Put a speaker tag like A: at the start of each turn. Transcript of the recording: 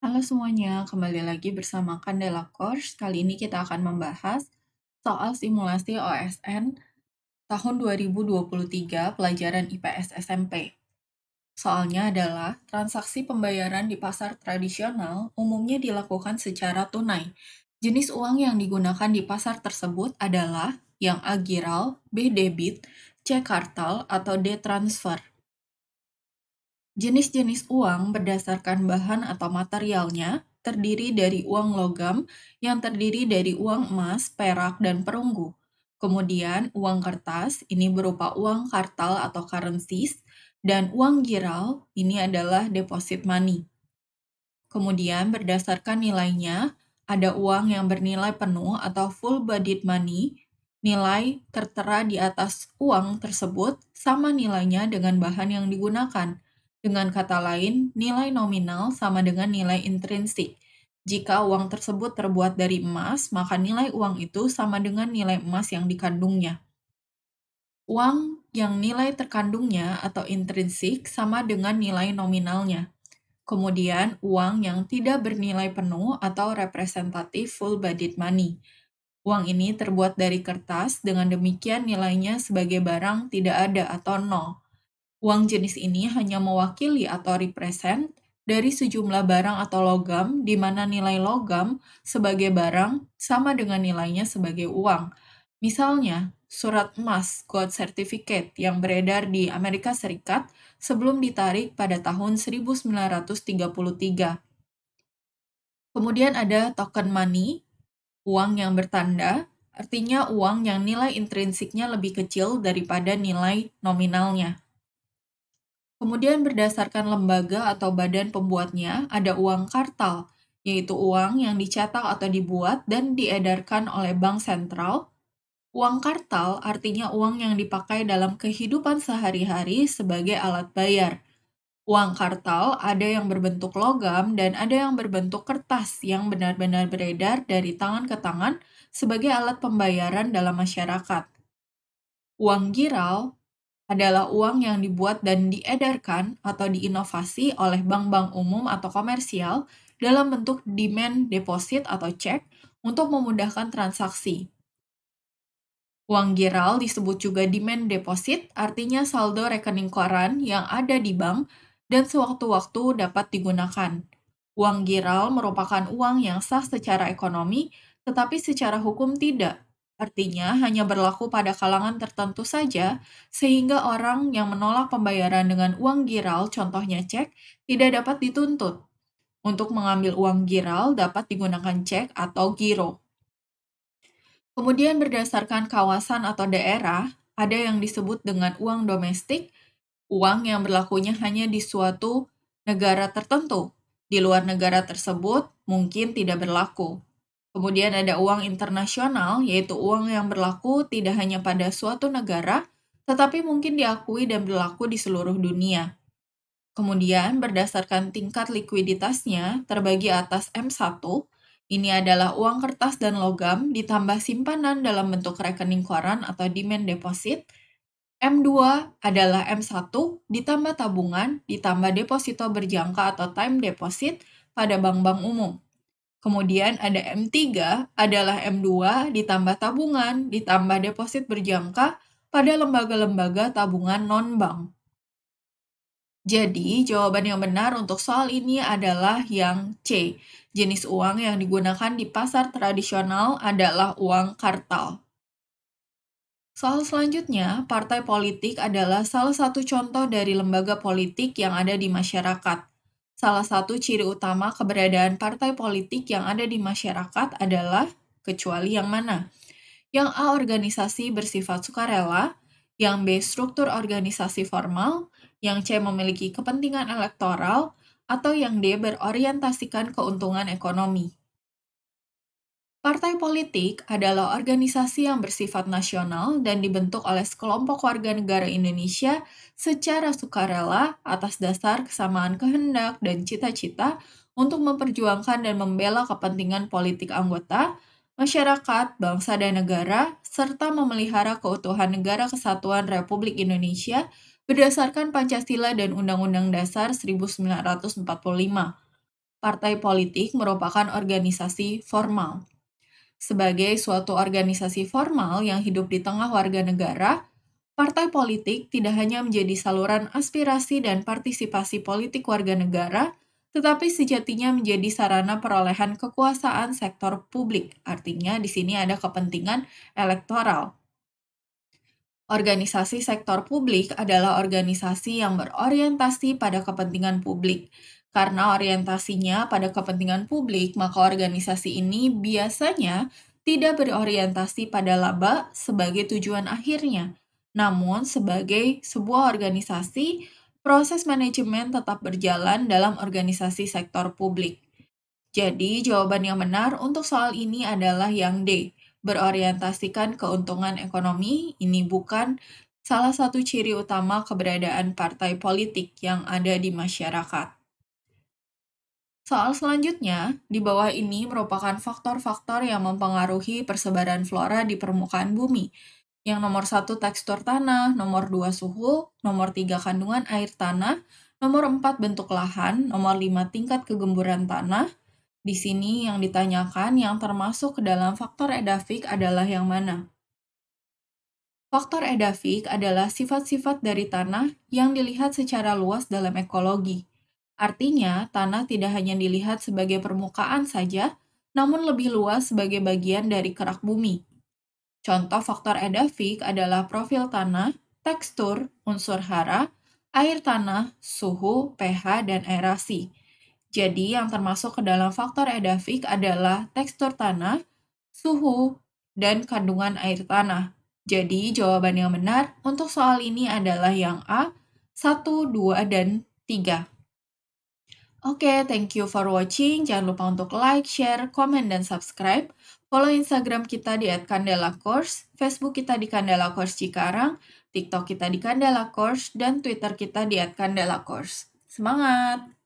A: Halo semuanya, kembali lagi bersama Candela Course. Kali ini kita akan membahas soal simulasi OSN tahun 2023 pelajaran IPS SMP. Soalnya adalah transaksi pembayaran di pasar tradisional umumnya dilakukan secara tunai. Jenis uang yang digunakan di pasar tersebut adalah yang A giral, B debit, C kartal, atau D transfer. Jenis-jenis uang berdasarkan bahan atau materialnya terdiri dari uang logam yang terdiri dari uang emas, perak, dan perunggu. Kemudian uang kertas ini berupa uang kartal atau currencies, dan uang giral ini adalah deposit money. Kemudian berdasarkan nilainya, ada uang yang bernilai penuh atau full-bodied money, nilai tertera di atas uang tersebut sama nilainya dengan bahan yang digunakan. Dengan kata lain, nilai nominal sama dengan nilai intrinsik. Jika uang tersebut terbuat dari emas, maka nilai uang itu sama dengan nilai emas yang dikandungnya. Uang yang nilai terkandungnya atau intrinsik sama dengan nilai nominalnya. Kemudian, uang yang tidak bernilai penuh atau representatif full-bodied money. Uang ini terbuat dari kertas, dengan demikian nilainya sebagai barang tidak ada atau nol. Uang jenis ini hanya mewakili atau represent dari sejumlah barang atau logam, di mana nilai logam sebagai barang sama dengan nilainya sebagai uang. Misalnya, surat emas gold certificate yang beredar di Amerika Serikat sebelum ditarik pada tahun 1933. Kemudian ada token money, uang yang bertanda, artinya uang yang nilai intrinsiknya lebih kecil daripada nilai nominalnya. Kemudian berdasarkan lembaga atau badan pembuatnya, ada uang kartal, yaitu uang yang dicetak atau dibuat dan diedarkan oleh bank sentral. Uang kartal artinya uang yang dipakai dalam kehidupan sehari-hari sebagai alat bayar. Uang kartal ada yang berbentuk logam dan ada yang berbentuk kertas yang benar-benar beredar dari tangan ke tangan sebagai alat pembayaran dalam masyarakat. Uang giral adalah uang yang dibuat dan diedarkan atau diinovasi oleh bank-bank umum atau komersial dalam bentuk demand deposit atau cek untuk memudahkan transaksi. Uang giral disebut juga demand deposit, artinya saldo rekening koran yang ada di bank dan sewaktu-waktu dapat digunakan. Uang giral merupakan uang yang sah secara ekonomi, tetapi secara hukum tidak. Artinya hanya berlaku pada kalangan tertentu saja, sehingga orang yang menolak pembayaran dengan uang giral, contohnya cek, tidak dapat dituntut. Untuk mengambil uang giral dapat digunakan cek atau giro. Kemudian berdasarkan kawasan atau daerah, ada yang disebut dengan uang domestik, uang yang berlakunya hanya di suatu negara tertentu. Di luar negara tersebut mungkin tidak berlaku. Kemudian ada uang internasional, yaitu uang yang berlaku tidak hanya pada suatu negara, tetapi mungkin diakui dan berlaku di seluruh dunia. Kemudian berdasarkan tingkat likuiditasnya terbagi atas M1, ini adalah uang kertas dan logam ditambah simpanan dalam bentuk rekening koran atau demand deposit. M2 adalah M1 ditambah tabungan ditambah deposito berjangka atau time deposit pada bank-bank umum. Kemudian ada M3 adalah M2 ditambah tabungan ditambah deposit berjangka pada lembaga-lembaga tabungan non-bank. Jadi, jawaban yang benar untuk soal ini adalah yang C. Jenis uang yang digunakan di pasar tradisional adalah uang kartal. Soal selanjutnya, partai politik adalah salah satu contoh dari lembaga politik yang ada di masyarakat. Salah satu ciri utama keberadaan partai politik yang ada di masyarakat adalah, kecuali yang mana? Yang A, organisasi bersifat sukarela, yang B, struktur organisasi formal, yang C, memiliki kepentingan elektoral, atau yang D, berorientasikan keuntungan ekonomi. Partai politik adalah organisasi yang bersifat nasional dan dibentuk oleh sekelompok warga negara Indonesia secara sukarela atas dasar kesamaan kehendak dan cita-cita untuk memperjuangkan dan membela kepentingan politik anggota, masyarakat, bangsa dan negara, serta memelihara keutuhan Negara Kesatuan Republik Indonesia berdasarkan Pancasila dan Undang-Undang Dasar 1945. Partai politik merupakan organisasi formal. Sebagai suatu organisasi formal yang hidup di tengah warga negara, partai politik tidak hanya menjadi saluran aspirasi dan partisipasi politik warga negara, tetapi sejatinya menjadi sarana perolehan kekuasaan sektor publik. Artinya di sini ada kepentingan elektoral. Organisasi sektor publik adalah organisasi yang berorientasi pada kepentingan publik. Karena orientasinya pada kepentingan publik, maka organisasi ini biasanya tidak berorientasi pada laba sebagai tujuan akhirnya. Namun, sebagai sebuah organisasi, proses manajemen tetap berjalan dalam organisasi sektor publik. Jadi, jawaban yang benar untuk soal ini adalah yang D. Berorientasikan keuntungan ekonomi, ini bukan salah satu ciri utama keberadaan partai politik yang ada di masyarakat. Soal selanjutnya, di bawah ini merupakan faktor-faktor yang mempengaruhi persebaran flora di permukaan bumi. Yang nomor 1 tekstur tanah, nomor 2 suhu, nomor 3 kandungan air tanah, nomor 4 bentuk lahan, nomor 5 tingkat kegemburan tanah. Di sini yang ditanyakan yang termasuk ke dalam faktor edafik adalah yang mana? Faktor edafik adalah sifat-sifat dari tanah yang dilihat secara luas dalam ekologi. Artinya, tanah tidak hanya dilihat sebagai permukaan saja, namun lebih luas sebagai bagian dari kerak bumi. Contoh faktor edafik adalah profil tanah, tekstur, unsur hara, air tanah, suhu, pH, dan aerasi. Jadi, yang termasuk ke dalam faktor edafik adalah tekstur tanah, suhu, dan kandungan air tanah. Jadi, jawaban yang benar untuk soal ini adalah yang A, 1, 2, dan 3. Oke, thank you for watching. Jangan lupa untuk like, share, komen, dan subscribe. Follow Instagram kita di @candelacourse, Facebook kita di Candela Course Cikarang, TikTok kita di Candela Course, dan Twitter kita di @candelacourse. Semangat!